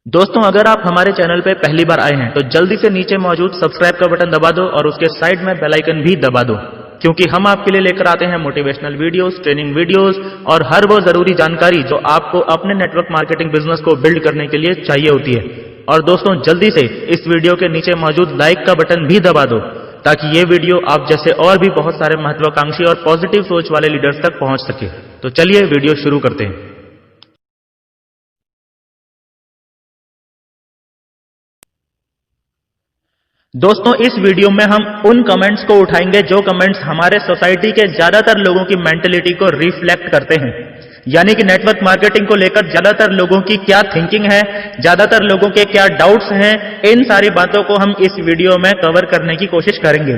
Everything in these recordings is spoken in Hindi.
दोस्तों, अगर आप हमारे चैनल पे पहली बार आए हैं तो जल्दी से नीचे मौजूद सब्सक्राइब का बटन दबा दो और उसके साइड में बेल आइकन भी दबा दो, क्योंकि हम आपके लिए लेकर आते हैं मोटिवेशनल वीडियोस, ट्रेनिंग वीडियोस और हर वो जरूरी जानकारी जो आपको अपने नेटवर्क मार्केटिंग बिजनेस को बिल्ड करने के लिए चाहिए होती है। और दोस्तों, जल्दी से इस वीडियो के नीचे मौजूद लाइक का बटन भी दबा दो ताकि ये वीडियो आप जैसे और भी बहुत सारे महत्वाकांक्षी और पॉजिटिव सोच वाले लीडर्स तक पहुंच सके। तो चलिए वीडियो शुरू करते हैं। दोस्तों, इस वीडियो में हम उन कमेंट्स को उठाएंगे जो कमेंट्स हमारे सोसाइटी के ज्यादातर लोगों की मेंटलिटी को रिफ्लेक्ट करते हैं। यानी कि नेटवर्क मार्केटिंग को लेकर ज्यादातर लोगों की क्या थिंकिंग है, ज्यादातर लोगों के क्या डाउट्स हैं, इन सारी बातों को हम इस वीडियो में कवर करने की कोशिश करेंगे।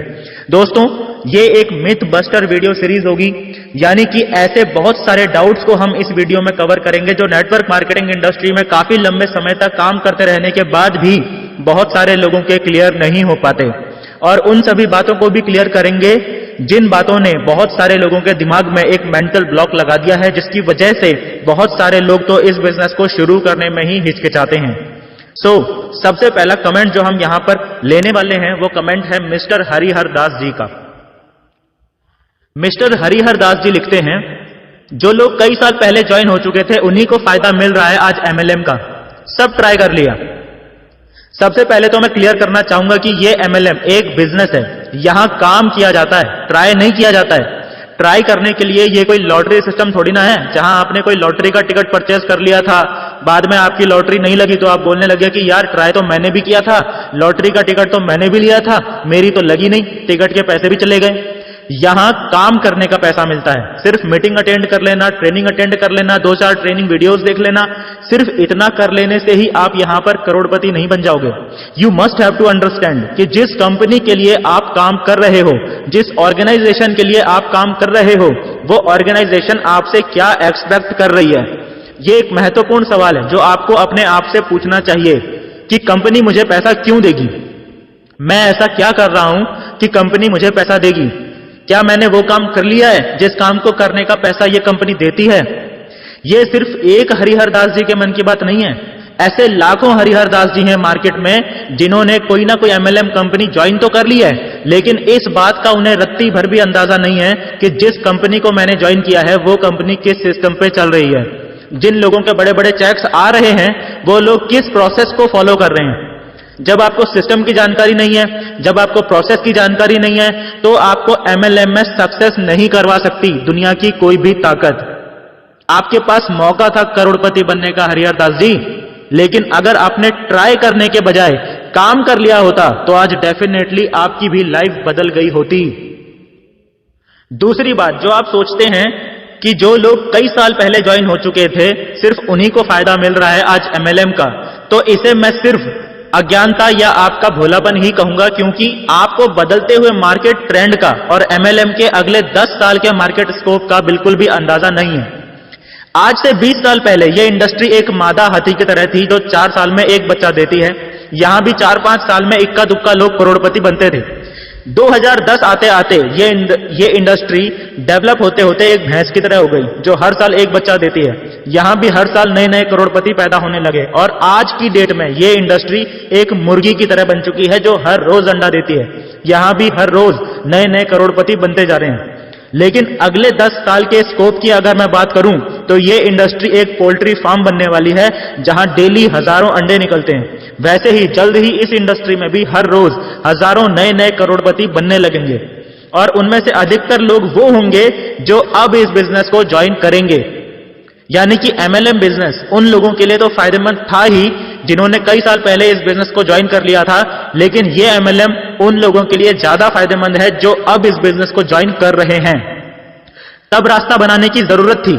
दोस्तों, ये एक मिथ बस्टर वीडियो सीरीज होगी, यानी कि ऐसे बहुत सारे डाउट्स को हम इस वीडियो में कवर करेंगे जो नेटवर्क मार्केटिंग इंडस्ट्री में काफी लंबे समय तक काम करते रहने के बाद भी बहुत सारे लोगों के क्लियर नहीं हो पाते, और उन सभी बातों को भी क्लियर करेंगे जिन बातों ने बहुत सारे लोगों के दिमाग में एक मेंटल ब्लॉक लगा दिया है, जिसकी वजह से बहुत सारे लोग तो इस बिजनेस को शुरू करने में ही हिचकिचाते हैं। सबसे पहला कमेंट जो हम यहां पर लेने वाले हैं वो कमेंट है मिस्टर हरिहर दास जी का। मिस्टर हरिहर दास जी लिखते हैं, जो लोग कई साल पहले ज्वाइन हो चुके थे उन्हीं को फायदा मिल रहा है आज MLM का। सब ट्राई कर लिया। सबसे पहले तो मैं क्लियर करना चाहूंगा कि ये MLM एक बिजनेस है, यहां काम किया जाता है, ट्राई नहीं किया जाता है। ट्राई करने के लिए ये कोई लॉटरी सिस्टम थोड़ी ना है, जहां आपने कोई लॉटरी का टिकट परचेज कर लिया था, बाद में आपकी लॉटरी नहीं लगी तो आप बोलने लगे कि यार ट्राई तो मैंने भी किया था, लॉटरी का टिकट तो मैंने भी लिया था, मेरी तो लगी नहीं, टिकट के पैसे भी चले गए। यहां काम करने का पैसा मिलता है। सिर्फ मीटिंग अटेंड कर लेना, ट्रेनिंग अटेंड कर लेना, 2-4 ट्रेनिंग वीडियोस देख लेना, सिर्फ इतना कर लेने से ही आप यहां पर करोड़पति नहीं बन जाओगे। You must have to understand कि जिस कंपनी के लिए आप काम कर रहे हो, जिस ऑर्गेनाइजेशन के लिए आप काम कर रहे हो, वो ऑर्गेनाइजेशन आपसे क्या एक्सपेक्ट कर रही है। ये एक महत्वपूर्ण सवाल है जो आपको अपने आप से पूछना चाहिए कि कंपनी मुझे पैसा क्यों देगी, मैं ऐसा क्या कर रहा हूं कि कंपनी मुझे पैसा देगी, क्या मैंने वो काम कर लिया है जिस काम को करने का पैसा ये कंपनी देती है। ये सिर्फ एक हरिहर दास जी के मन की बात नहीं है, ऐसे लाखों हरिहर दास जी हैं मार्केट में जिन्होंने कोई ना कोई MLM कंपनी ज्वाइन तो कर ली है, लेकिन इस बात का उन्हें रत्ती भर भी अंदाजा नहीं है कि जिस कंपनी को मैंने ज्वाइन किया है वो कंपनी किस सिस्टम पे चल रही है, जिन लोगों के बड़े बड़े चेक्स आ रहे हैं वो लोग किस प्रोसेस को फॉलो कर रहे हैं। जब आपको सिस्टम की जानकारी नहीं है, जब आपको प्रोसेस की जानकारी नहीं है, तो आपको MLM में सक्सेस नहीं करवा सकती दुनिया की कोई भी ताकत। आपके पास मौका था करोड़पति बनने का हरिहर दास जी, लेकिन अगर आपने ट्राई करने के बजाय काम कर लिया होता तो आज डेफिनेटली आपकी भी लाइफ बदल गई होती। दूसरी बात जो आप सोचते हैं कि जो लोग कई साल पहले ज्वाइन हो चुके थे सिर्फ उन्हीं को फायदा मिल रहा है आज MLM का, तो इसे मैं सिर्फ अज्ञानता या आपका भोलापन ही कहूंगा, क्योंकि आपको बदलते हुए मार्केट ट्रेंड का और MLM के अगले 10 साल के मार्केट स्कोप का बिल्कुल भी अंदाजा नहीं है। आज से 20 साल पहले यह इंडस्ट्री एक मादा हाथी की तरह थी जो 4 साल में एक बच्चा देती है। यहां भी 4-5 साल में इक्का दुक्का लोग करोड़पति बनते थे। 2010 आते आते ये इंडस्ट्री डेवलप होते होते एक भैंस की तरह हो गई जो हर साल एक बच्चा देती है। यहां भी हर साल नए नए करोड़पति पैदा होने लगे, और आज की डेट में ये इंडस्ट्री एक मुर्गी की तरह बन चुकी है जो हर रोज अंडा देती है। यहां भी हर रोज नए नए करोड़पति बनते जा रहे हैं। लेकिन अगले 10 साल के स्कोप की अगर मैं बात करूं तो ये इंडस्ट्री एक पोल्ट्री फार्म बनने वाली है जहां डेली हजारों अंडे निकलते हैं। वैसे ही जल्द ही इस इंडस्ट्री में भी हर रोज हजारों नए नए करोड़पति बनने लगेंगे, और उनमें से अधिकतर लोग वो होंगे जो अब इस बिजनेस को ज्वाइन करेंगे। यानी कि MLM बिजनेस उन लोगों के लिए तो फायदेमंद था ही जिन्होंने कई साल पहले इस बिजनेस को ज्वाइन कर लिया था, लेकिन ये MLM उन लोगों के लिए ज्यादा फायदेमंद है जो अब इस बिजनेस को ज्वाइन कर रहे हैं। तब रास्ता बनाने की जरूरत थी,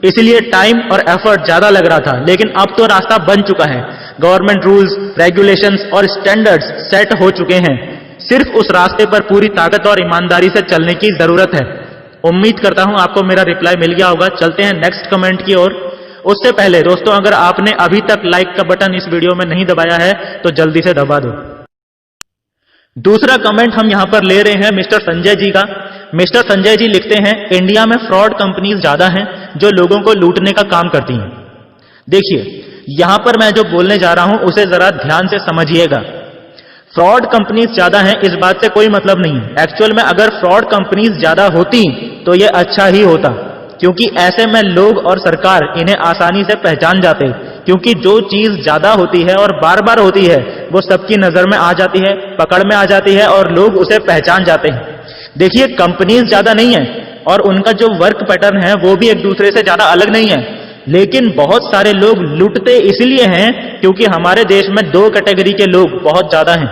इसलिए टाइम और एफर्ट ज्यादा लग रहा था, लेकिन अब तो रास्ता बन चुका है। गवर्नमेंट रूल्स, रेगुलेशंस और स्टैंडर्ड्स सेट हो चुके हैं। सिर्फ उस रास्ते पर पूरी ताकत और ईमानदारी से चलने की जरूरत है। उम्मीद करता हूं आपको मेरा रिप्लाई मिल गया होगा। चलते हैं नेक्स्ट कमेंट की ओर। उससे पहले दोस्तों, अगर आपने अभी तक लाइक का बटन इस वीडियो में नहीं दबाया है तो जल्दी से दबा दो। दूसरा कमेंट हम यहां पर ले रहे हैं मिस्टर संजय जी का। मिस्टर संजय जी लिखते हैं, इंडिया में फ्रॉड कंपनीज ज्यादा हैं जो लोगों को लूटने का काम करती हैं। देखिए, यहां पर मैं जो बोलने जा रहा हूं उसे जरा ध्यान से समझिएगा। फ्रॉड कंपनीज ज्यादा हैं इस बात से कोई मतलब नहीं है। एक्चुअल में अगर फ्रॉड कंपनीज ज्यादा होती तो यह अच्छा ही होता, क्योंकि ऐसे में लोग और सरकार इन्हें आसानी से पहचान जाते, क्योंकि जो चीज ज्यादा होती है और बार बार होती है वो सबकी नजर में आ जाती है, पकड़ में आ जाती है और लोग उसे पहचान जाते हैं। देखिए, कंपनीज ज्यादा नहीं है और उनका जो वर्क पैटर्न है वो भी एक दूसरे से ज्यादा अलग नहीं है, लेकिन बहुत सारे लोग लूटते इसलिए हैं क्योंकि हमारे देश में दो कैटेगरी के लोग बहुत ज्यादा हैं।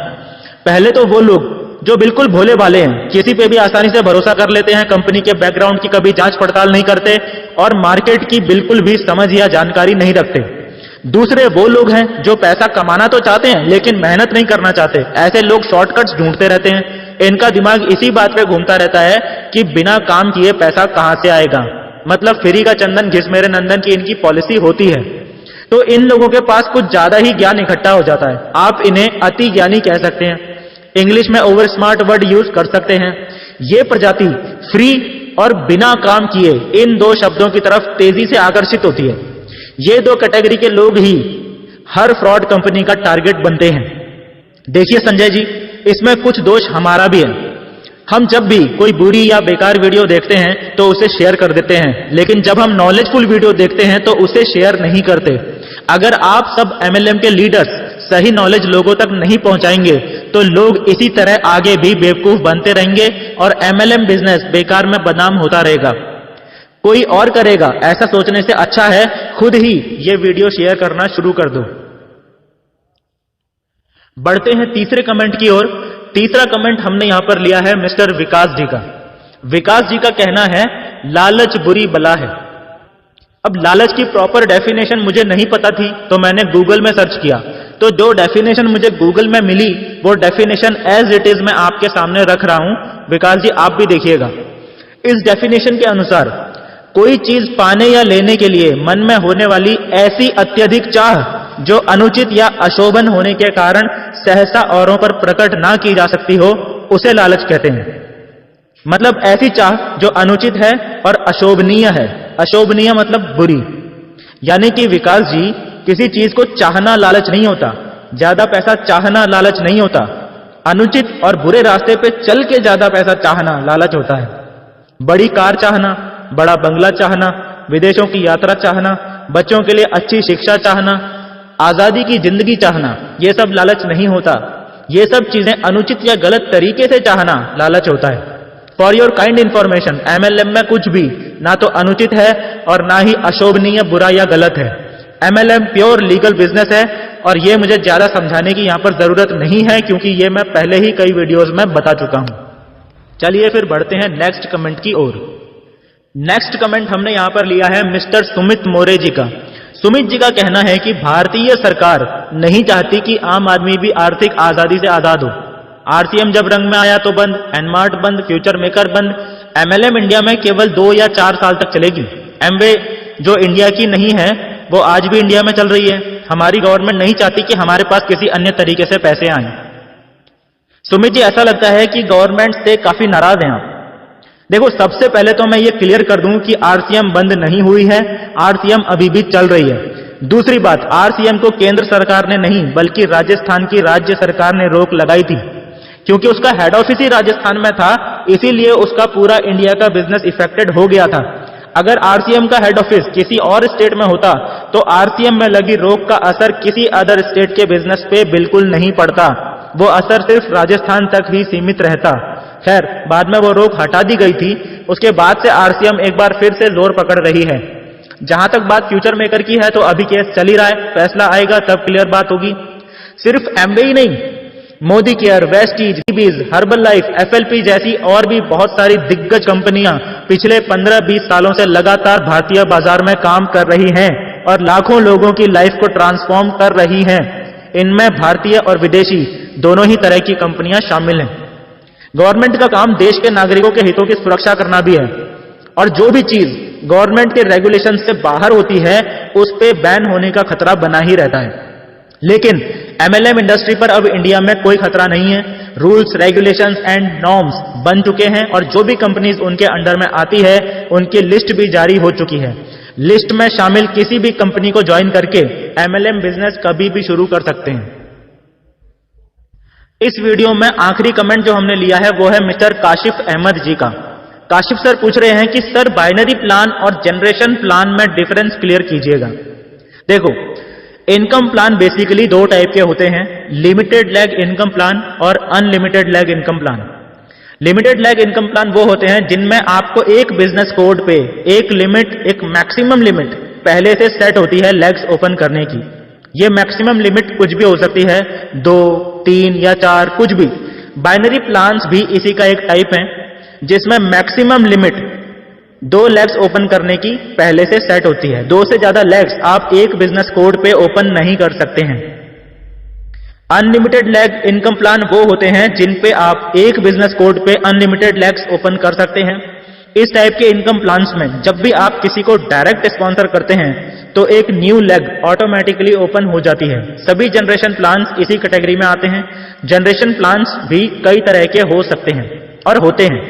पहले तो वो लोग जो बिल्कुल भोले भाले हैं, किसी पे भी आसानी से भरोसा कर लेते हैं, कंपनी के बैकग्राउंड की कभी जांच पड़ताल नहीं करते और मार्केट की बिल्कुल भी समझ या जानकारी नहीं रखते। दूसरे वो लोग हैं जो पैसा कमाना तो चाहते हैं लेकिन मेहनत नहीं करना चाहते। ऐसे लोग शॉर्टकट्स ढूंढते रहते हैं। इनका दिमाग इसी बात पे घूमता रहता है कि बिना काम किए पैसा कहां से आएगा, मतलब फ्री का चंदन घिस मेरे नंदन की इनकी पॉलिसी होती है। तो इन लोगों के पास कुछ ज्यादा ही ज्ञान इकट्ठा हो जाता है। आप इन्हें अति ज्ञानी कह सकते हैं, इंग्लिश में ओवर स्मार्ट वर्ड यूज कर सकते हैं। ये प्रजाति फ्री और बिना काम किए इन दो शब्दों की तरफ तेजी से आकर्षित होती है। ये दो कैटेगरी के लोग ही हर फ्रॉड कंपनी का टारगेट बनते हैं। देखिए संजय जी, इसमें कुछ दोष हमारा भी है। हम जब भी कोई बुरी या बेकार वीडियो देखते हैं तो उसे शेयर कर देते हैं, लेकिन जब हम नॉलेजफुल वीडियो देखते हैं तो उसे शेयर नहीं करते। अगर आप सब एमएलएम के लीडर्स सही नॉलेज लोगों तक नहीं पहुंचाएंगे तो लोग इसी तरह आगे भी बेवकूफ बनते रहेंगे और एमएलएम बिजनेस बेकार में बदनाम होता रहेगा। कोई और करेगा ऐसा सोचने से अच्छा है खुद ही ये वीडियो शेयर करना शुरू कर दो। बढ़ते हैं तीसरे कमेंट की ओर। तीसरा कमेंट हमने यहां पर लिया है मिस्टर विकास जी का। विकास जी का कहना है, लालच बुरी बला है। अब लालच की प्रॉपर डेफिनेशन मुझे नहीं पता थी तो मैंने गूगल में सर्च किया, तो जो डेफिनेशन मुझे गूगल में मिली वो डेफिनेशन एज इट इज मैं आपके सामने रख रहा हूं। विकास जी आप भी देखिएगा। इस डेफिनेशन के अनुसार कोई चीज पाने या लेने के लिए मन में होने वाली ऐसी अत्यधिक चाह जो अनुचित या अशोभन होने के कारण सहसा औरों पर प्रकट ना की जा सकती हो, उसे लालच कहते हैं। मतलब ऐसी चाह जो अनुचित है और अशोभनीय है। अशोभनीय मतलब बुरी। यानी कि विकास जी, किसी चीज को चाहना लालच नहीं होता, ज्यादा पैसा चाहना लालच नहीं होता, अनुचित और बुरे रास्ते पे चल के ज्यादा पैसा चाहना लालच होता है। बड़ी कार चाहना, बड़ा बंगला चाहना, विदेशों की यात्रा चाहना, बच्चों के लिए अच्छी शिक्षा चाहना, आजादी की जिंदगी चाहना, ये सब लालच नहीं होता। ये सब चीजें अनुचित या गलत तरीके से चाहना लालच होता है। For your kind information, MLM में कुछ भी ना तो अनुचित है और ना ही अशोभनीय, बुरा या गलत है। एमएलएम प्योर लीगल बिजनेस है और ये मुझे ज्यादा समझाने की यहां पर जरूरत नहीं है क्योंकि ये मैं पहले ही कई वीडियोस में बता चुका हूं। चलिए फिर बढ़ते हैं नेक्स्ट कमेंट की ओर। नेक्स्ट कमेंट हमने यहां पर लिया है मिस्टर सुमित मोरे जी का। सुमित जी का कहना है कि भारतीय सरकार नहीं चाहती कि आम आदमी भी आर्थिक आजादी से आजाद हो। आरसीएम जब रंग में आया तो बंद, एनमार्ट बंद, फ्यूचर मेकर बंद। एमएलएम इंडिया में केवल 2 या 4 साल तक चलेगी। एमवे जो इंडिया की नहीं है वो आज भी इंडिया में चल रही है। हमारी गवर्नमेंट नहीं चाहती कि हमारे पास किसी अन्य तरीके से पैसे आए। सुमित जी, ऐसा लगता है कि गवर्नमेंट से काफी नाराज हैं आप। देखो, सबसे पहले तो मैं ये क्लियर कर दूं कि आरसीएम बंद नहीं हुई है, आरसीएम अभी भी चल रही है। दूसरी बात, आरसीएम को केंद्र सरकार ने नहीं बल्कि राजस्थान की राज्य सरकार ने रोक लगाई थी, क्योंकि उसका हेड ऑफिस ही राजस्थान में था, इसीलिए उसका पूरा इंडिया का बिजनेस इफेक्टेड हो गया था। अगर आरसीएम का हेड ऑफिस किसी और स्टेट में होता तो आरसीएम में लगी रोक का असर किसी अदर स्टेट के बिजनेस पे बिल्कुल नहीं पड़ता, वो असर सिर्फ राजस्थान तक ही सीमित रहता। खैर, बाद में वो रोक हटा दी गई थी। उसके बाद से आरसीएम एक बार फिर से जोर पकड़ रही है। जहां तक बात फ्यूचर मेकर की है तो अभी केस चल ही रहा है, फैसला आएगा तब क्लियर बात होगी। सिर्फ एमवे ही नहीं, मोदी केयर, वेस्टीज, डीबीज, हर्बल लाइफ, एफएलपी जैसी और भी बहुत सारी दिग्गज कंपनियां पिछले 15-20 सालों से लगातार भारतीय बाजार में काम कर रही हैं और लाखों लोगों की लाइफ को ट्रांसफॉर्म कर रही हैं। इनमें भारतीय और विदेशी दोनों ही तरह की कंपनियां शामिल हैं। गवर्नमेंट का काम देश के नागरिकों के हितों की सुरक्षा करना भी है और जो भी चीज गवर्नमेंट के रेगुलेशन से बाहर होती है उस पे बैन होने का खतरा बना ही रहता है। लेकिन एमएलएम इंडस्ट्री पर अब इंडिया में कोई खतरा नहीं है। रूल्स, रेगुलेशंस एंड नॉर्म्स बन चुके हैं और जो भी कंपनीज उनके अंडर में आती है उनकी लिस्ट भी जारी हो चुकी है। लिस्ट में शामिल किसी भी कंपनी को ज्वाइन करके MLM बिजनेस कभी भी शुरू कर सकते हैं। इस वीडियो में आखिरी कमेंट जो हमने लिया है वो है मिस्टर काशिफ अहमद जी का। काशिफ सर पूछ रहे हैं कि सर बाइनरी प्लान और जनरेशन प्लान में डिफरेंस क्लियर कीजिएगा। देखो, इनकम प्लान बेसिकली दो टाइप के होते हैं, लिमिटेड लैग इनकम प्लान और unlimited lag income plan. Limited lag income plan वो होते हैं जिनमें आपको एक बिजनेस कोड पे एक लिमिट, एक मैक्सिमम लिमिट पहले से सेट होती है लैग्स ओपन करने की। ये मैक्सिमम लिमिट कुछ भी हो सकती है, 2, 3 या 4, कुछ भी। बाइनरी प्लान्स भी इसी का एक टाइप है जिसमें मैक्सिमम लिमिट 2 लैग्स ओपन करने की पहले से सेट होती है। 2 से ज्यादा लैग्स आप एक बिजनेस कोड पे ओपन नहीं कर सकते हैं। अनलिमिटेड लैग इनकम प्लान वो होते हैं जिन पे आप एक बिजनेस कोड पे अनलिमिटेड लैग्स ओपन कर सकते हैं। इस टाइप के इनकम प्लान्स में जब भी आप किसी को डायरेक्ट स्पॉन्सर करते हैं तो एक न्यू लेग ऑटोमेटिकली ओपन हो जाती है। सभी जनरेशन प्लान्स इसी कैटेगरी में आते हैं। जनरेशन प्लान्स भी कई तरह के हो सकते हैं और होते हैं।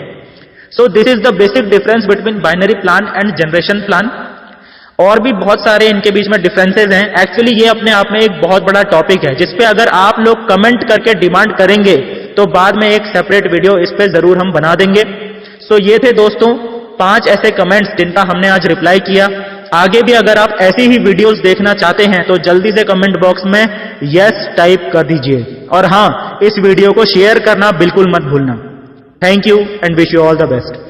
So this is the basic difference between binary plan and generation plan. और भी बहुत सारे इनके बीच में डिफरेंसेस हैं। एक्चुअली ये अपने आप में एक बहुत बड़ा टॉपिक है जिसपे अगर आप लोग कमेंट करके डिमांड करेंगे तो बाद में एक सेपरेट वीडियो इस पे जरूर हम बना देंगे। सो ये थे दोस्तों 5 ऐसे कमेंट्स जिनका हमने आज रिप्लाई किया। आगे भी अगर आप ऐसी ही वीडियोस देखना चाहते हैं तो जल्दी से कमेंट बॉक्स में यस टाइप कर दीजिए। और हाँ, इस वीडियो को शेयर करना बिल्कुल मत भूलना। Thank you and wish you all the best.